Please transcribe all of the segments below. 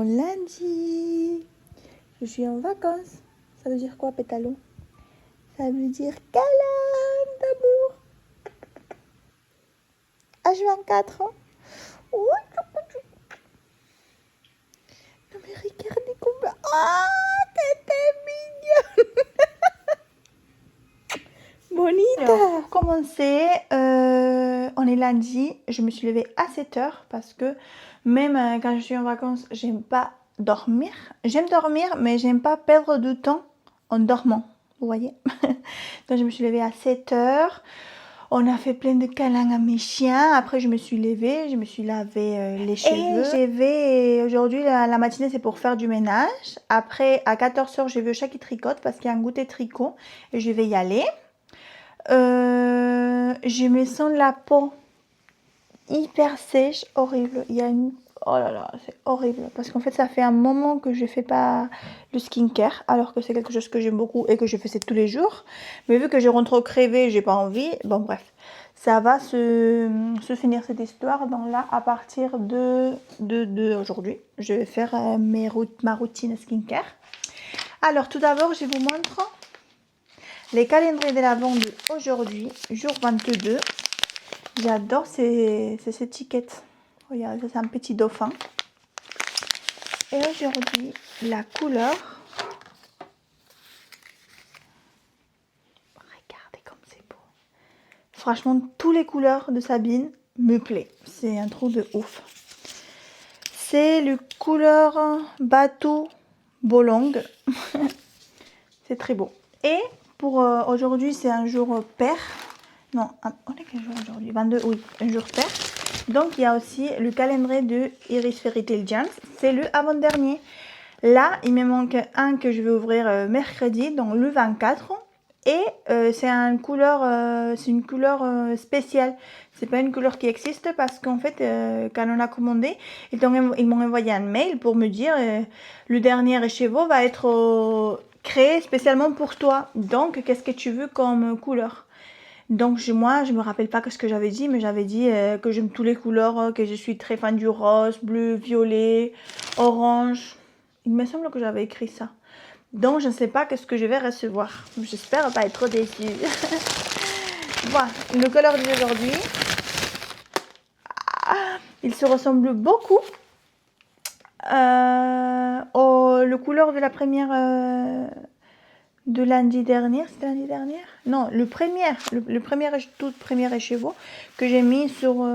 lundi. Je suis en vacances. Ça veut dire quoi, pétalo? Ça veut dire câlin d'amour. H24. Hein? Non mais regardez combien... Ah, t'es mignonne. Bonita. Alors, pour commencer, on est lundi. Je me suis levée à 7h parce que même quand je suis en vacances, j'aime pas dormir. J'aime dormir, mais j'aime pas perdre du temps en dormant. Vous voyez? Donc je me suis levée à 7h. On a fait plein de câlins à mes chiens. Après, je me suis levée, je me suis lavé les cheveux. Et aujourd'hui, la matinée, c'est pour faire du ménage. Après, à 14h, je vais au chat qui tricote parce qu'il y a un goûter tricot. Et je vais y aller. Je me sens la peau hyper sèche, horrible. Il y a une... Oh là là, c'est horrible. Parce qu'en fait, ça fait un moment que je fais pas le skincare. Alors que c'est quelque chose que j'aime beaucoup et que je fais tous les jours. Mais vu que je rentre au crevé, j'ai pas envie. Bon, bref. Ça va se finir cette histoire. Donc là, à partir de aujourd'hui, je vais faire ma routine skincare. Alors, tout d'abord, je vous montre les calendriers de l'Avent d'aujourd'hui, jour 22. J'adore ces étiquettes. Regardez, c'est un petit dauphin. Et aujourd'hui, la couleur... Regardez comme c'est beau. Franchement, toutes les couleurs de Sabine me plaisent. C'est un truc de ouf. C'est le couleur bateau bolong. C'est très beau. Et pour aujourd'hui, c'est un jour pair. Non, on est quel jour aujourd'hui? 22, oui, un jour pair. Donc, il y a aussi le calendrier de Iris Fairy Tale Gems. C'est le avant-dernier. Là, il me manque un que je vais ouvrir mercredi, donc le 24. Et c'est une couleur spéciale. C'est pas une couleur qui existe parce qu'en fait, quand on a commandé, ils m'ont envoyé un mail pour me dire le dernier écheveau va être créé spécialement pour toi. Donc, qu'est-ce que tu veux comme couleur? Donc moi, je me rappelle pas ce que j'avais dit, mais j'avais dit que j'aime toutes les couleurs, que je suis très fan du rose, bleu, violet, orange. Il me semble que j'avais écrit ça. Donc je ne sais pas ce que je vais recevoir. J'espère pas être trop déçue. Voilà, le couleur d'aujourd'hui. Il se ressemble beaucoup le couleur de la première... de lundi dernier, c'était lundi dernier? Non, le tout premier écheveau que j'ai mis sur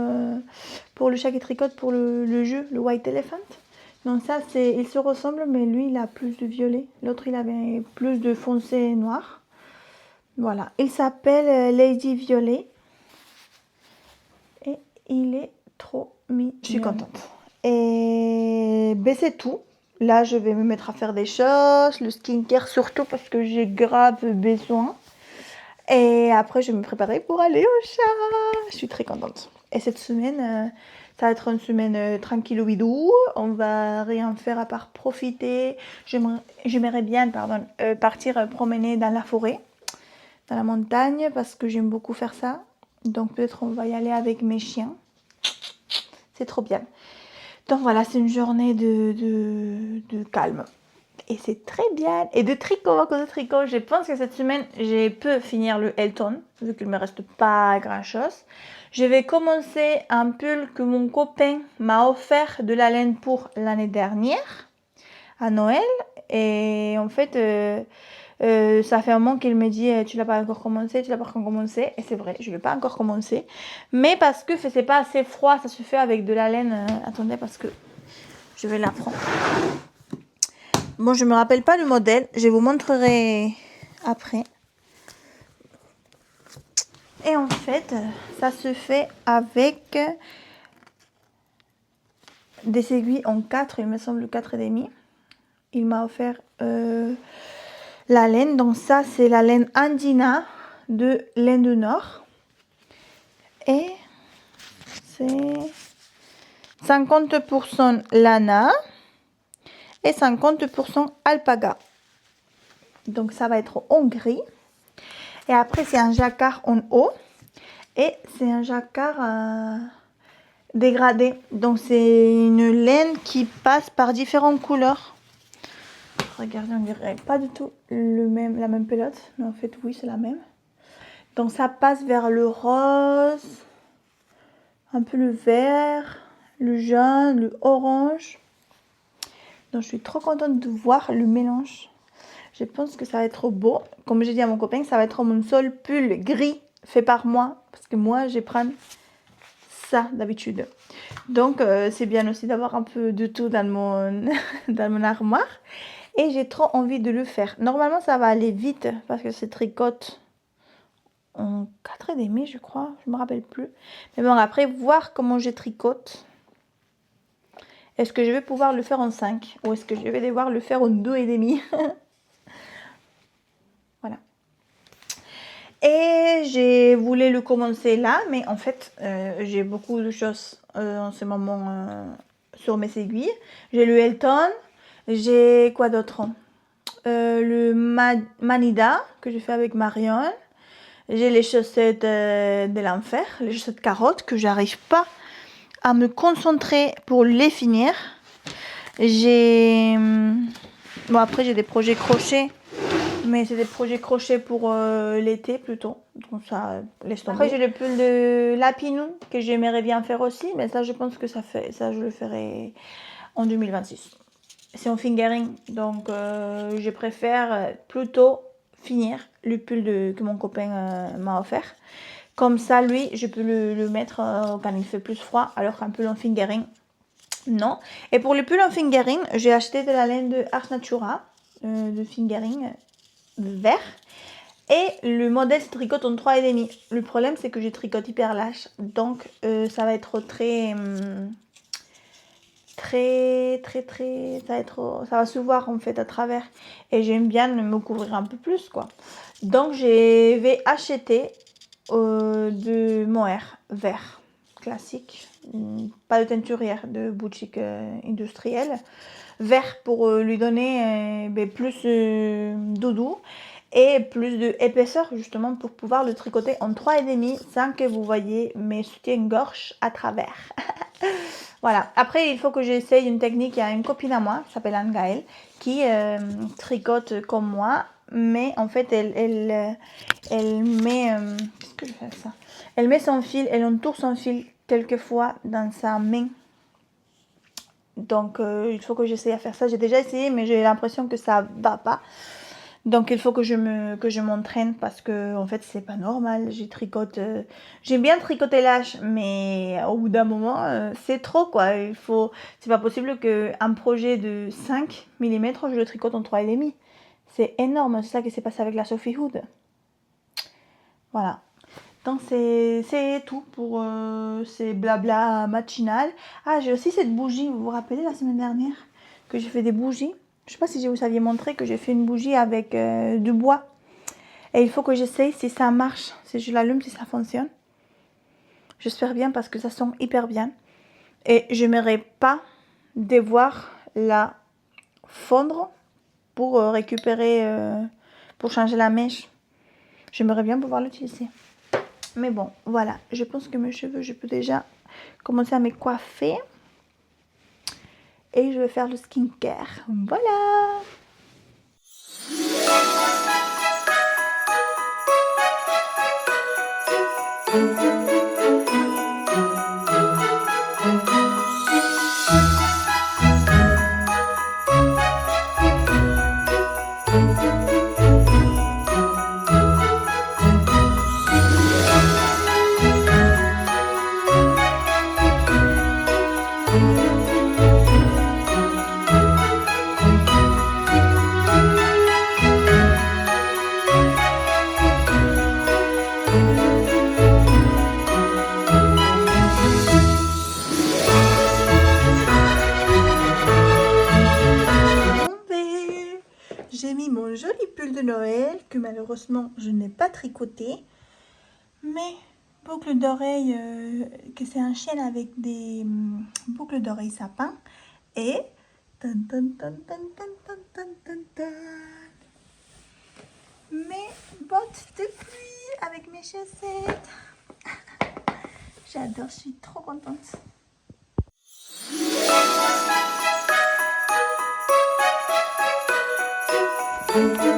pour le chat qui tricote pour le jeu, le White Elephant. Donc ça, il se ressemble, mais lui, il a plus de violet. L'autre, il avait plus de foncé noir. Voilà, il s'appelle Lady Violet. Et il est trop mignon. Je suis contente. Et ben, c'est tout. Là, je vais me mettre à faire des choses, le skincare surtout parce que j'ai grave besoin. Et après, je vais me préparer pour aller au chat. Je suis très contente. Et cette semaine, ça va être une semaine tranquille-ouidou. On va rien faire à part profiter. J'aimerais bien partir promener dans la forêt, dans la montagne, parce que j'aime beaucoup faire ça. Donc peut-être on va y aller avec mes chiens. C'est trop bien. Donc voilà, c'est une journée de calme. Et c'est très bien. Et de tricot, à cause de tricot, je pense que cette semaine, je peux finir le Elton, vu qu'il ne me reste pas grand-chose. Je vais commencer un pull que mon copain m'a offert de la laine pour l'année dernière, à Noël. Et en fait, ça fait un moment qu'il me dit tu l'as pas encore commencé, tu l'as pas encore commencé. Et c'est vrai, je ne l'ai pas encore commencé. Mais parce que c'est pas assez froid, ça se fait avec de la laine. Attendez, parce que je vais la prendre. Bon, je me rappelle pas le modèle, je vous montrerai après. Et en fait, ça se fait avec des aiguilles en 4, il me semble 4,5. Il m'a offert la laine. Donc ça, c'est la laine Andina de laine du Nord. Et c'est 50% lana et 50% alpaga. Donc ça va être en gris. Et après, c'est un jacquard en haut. Et c'est un jacquard dégradé. Donc c'est une laine qui passe par différentes couleurs. Regardez, on dirait pas du tout la même pelote, mais en fait oui, c'est la même. Donc ça passe vers le rose, un peu le vert, le jaune, le orange. Donc je suis trop contente de voir le mélange. Je pense que ça va être trop beau. Comme j'ai dit à mon copain, ça va être mon seul pull gris fait par moi. Parce que moi, je prends ça d'habitude. Donc c'est bien aussi d'avoir un peu de tout dans mon, dans mon armoire. Et j'ai trop envie de le faire. Normalement, ça va aller vite parce que c'est tricote en 4,5 je crois. Je me rappelle plus. Mais bon, après, voir comment je tricote. Est-ce que je vais pouvoir le faire en 5 ou est-ce que je vais devoir le faire en 2,5? Voilà. Et j'ai voulu le commencer là, mais en fait, j'ai beaucoup de choses en ce moment sur mes aiguilles. J'ai le Elton, j'ai quoi d'autre? Le Manida que j'ai fait avec Marion. J'ai les chaussettes de l'enfer, les chaussettes carottes que j'arrive pas à me concentrer pour les finir. J'ai bon, après j'ai des projets crochets, mais c'est des projets crochets pour l'été plutôt, donc ça laisse tomber. Après j'ai le pull de Lapinou que j'aimerais bien faire aussi, mais ça je pense que ça je le ferai en 2026. C'est en fingering, donc je préfère plutôt finir le pull que mon copain m'a offert. Comme ça, lui, je peux le mettre quand il fait plus froid, alors qu'un pull en fingering, non. Et pour le pull en fingering, j'ai acheté de la laine de Ars Natura, de fingering vert. Et le modèle se tricote en 3,5. Le problème, c'est que je tricote hyper lâche, donc ça va être ça va se voir en fait à travers, et j'aime bien me couvrir un peu plus quoi. Donc je vais acheter de mohair vert classique, pas de teinturière, de boutique industrielle, vert pour lui donner plus doudou et plus d'épaisseur justement pour pouvoir le tricoter en 3,5 sans que vous voyez mes soutiens-gorge à travers. Voilà, après il faut que j'essaye une technique. Il y a une copine à moi, s'appelle Anne-Gaëlle, qui tricote comme moi, mais en fait elle met, qu'est-ce que je fais avec ça? Elle met son fil, elle entoure son fil quelquefois dans sa main. Donc il faut que j'essaye à faire ça. J'ai déjà essayé, mais j'ai l'impression que ça va pas. Donc il faut que je m'entraîne parce que en fait c'est pas normal. J'aime bien tricoter lâche, mais au bout d'un moment c'est trop quoi. C'est pas possible qu'un projet de 5 mm je le tricote en 3,5. C'est énorme. C'est ça qui s'est passé avec la Sophie Hood. Voilà. Donc c'est tout pour ces blabla matinales. Ah, j'ai aussi cette bougie. Vous vous rappelez la semaine dernière que j'ai fait des bougies? Je sais pas si je vous avais montré que j'ai fait une bougie avec du bois. Et il faut que j'essaye si ça marche, si je l'allume, si ça fonctionne. J'espère bien parce que ça sent hyper bien. Et j'aimerais pas devoir la fondre pour récupérer, pour changer la mèche. J'aimerais bien pouvoir l'utiliser. Mais bon, voilà. Je pense que mes cheveux, je peux déjà commencer à me coiffer. Et je vais faire le skincare. Voilà! J'ai mis mon joli pull de Noël que malheureusement je n'ai pas tricoté, mais boucles d'oreilles, que c'est un chien avec des boucles d'oreilles sapin, et mes bottes de pluie avec mes chaussettes. J'adore, je suis trop contente. Coucou,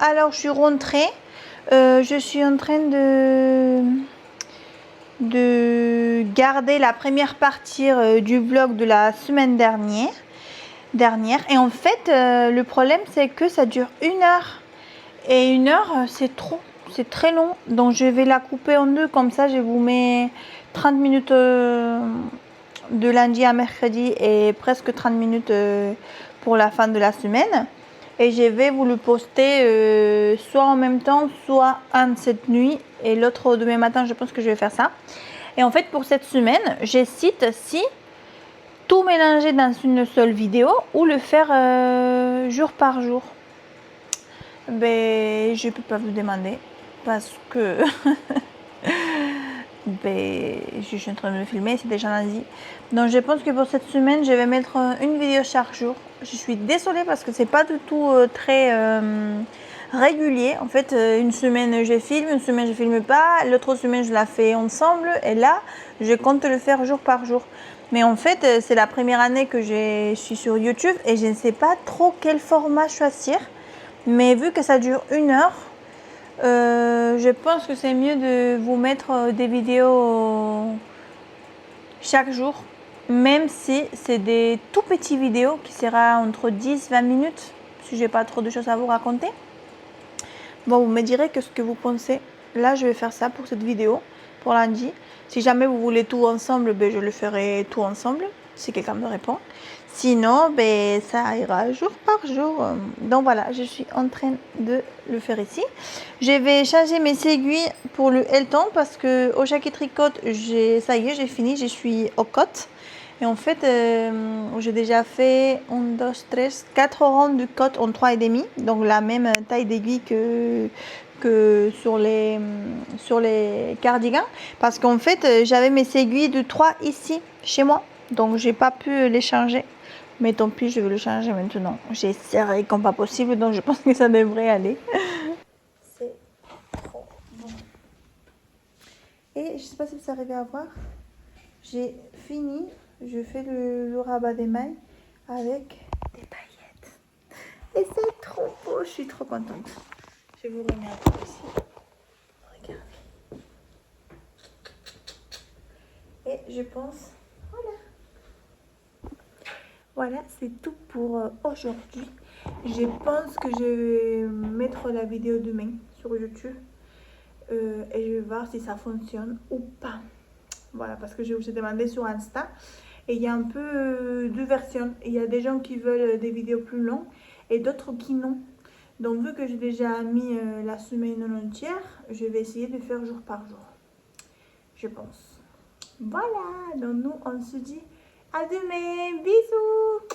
alors je suis rentrée, je suis en train de garder la première partie du vlog de la semaine dernière. Et en fait, le problème c'est que ça dure 1 heure. Et 1 heure, c'est trop, c'est très long. Donc je vais la couper en deux, comme ça je vous mets 30 minutes de lundi à mercredi et presque 30 minutes pour la fin de la semaine. Et je vais vous le poster soit en même temps, soit un cette nuit et l'autre demain matin. Je pense que je vais faire ça. Et en fait, pour cette semaine, j'hésite si tout mélanger dans une seule vidéo ou le faire jour par jour. Ben, je peux pas vous demander parce que ben, je suis en train de me filmer, c'est déjà lundi. Donc je pense que pour cette semaine, je vais mettre une vidéo chaque jour. Je suis désolée parce que c'est pas du tout très régulier. En fait, une semaine je filme, une semaine je filme pas, l'autre semaine je la fais ensemble. Et là, je compte le faire jour par jour. Mais en fait, c'est la première année que je suis sur YouTube et je ne sais pas trop quel format choisir. Mais vu que ça dure 1 heure, je pense que c'est mieux de vous mettre des vidéos chaque jour, même si c'est des tout petits vidéos qui sera entre 10-20 minutes, si j'ai pas trop de choses à vous raconter. Bon, vous me direz que ce que vous pensez. Là, je vais faire ça pour cette vidéo, pour lundi. Si jamais vous voulez tout ensemble, ben, je le ferai tout ensemble, si quelqu'un me répond. Sinon, ben, ça ira jour par jour. Donc voilà, je suis en train de le faire ici. Je vais changer mes aiguilles pour le Elton parce que au Jackie Tricote, ça y est, j'ai fini. Je suis au cote. Et en fait, j'ai déjà fait 1, 2, 3, 4 rangs de cote en 3,5. Donc la même taille d'aiguille que sur les cardigans. Parce qu'en fait, j'avais mes aiguilles de 3 ici, chez moi. Donc j'ai pas pu les changer. Mais tant pis, je vais le changer maintenant. J'ai serré comme pas possible, donc je pense que ça devrait aller. C'est trop bon. Et je sais pas si vous arrivez à voir. J'ai fini. Je fais le rabat des mailles avec des paillettes. Et c'est trop beau. Je suis trop contente. Je vais vous remettre ici. Regardez. Et je pense... Voilà, c'est tout pour aujourd'hui. Je pense que je vais mettre la vidéo demain sur YouTube. Et je vais voir si ça fonctionne ou pas. Voilà, parce que je vous ai demandé sur Insta. Et il y a un peu deux versions. Il y a des gens qui veulent des vidéos plus longues et d'autres qui non. Donc vu que j'ai déjà mis la semaine en entière, je vais essayer de faire jour par jour. Je pense. Voilà, donc nous on se dit à demain. Bisous.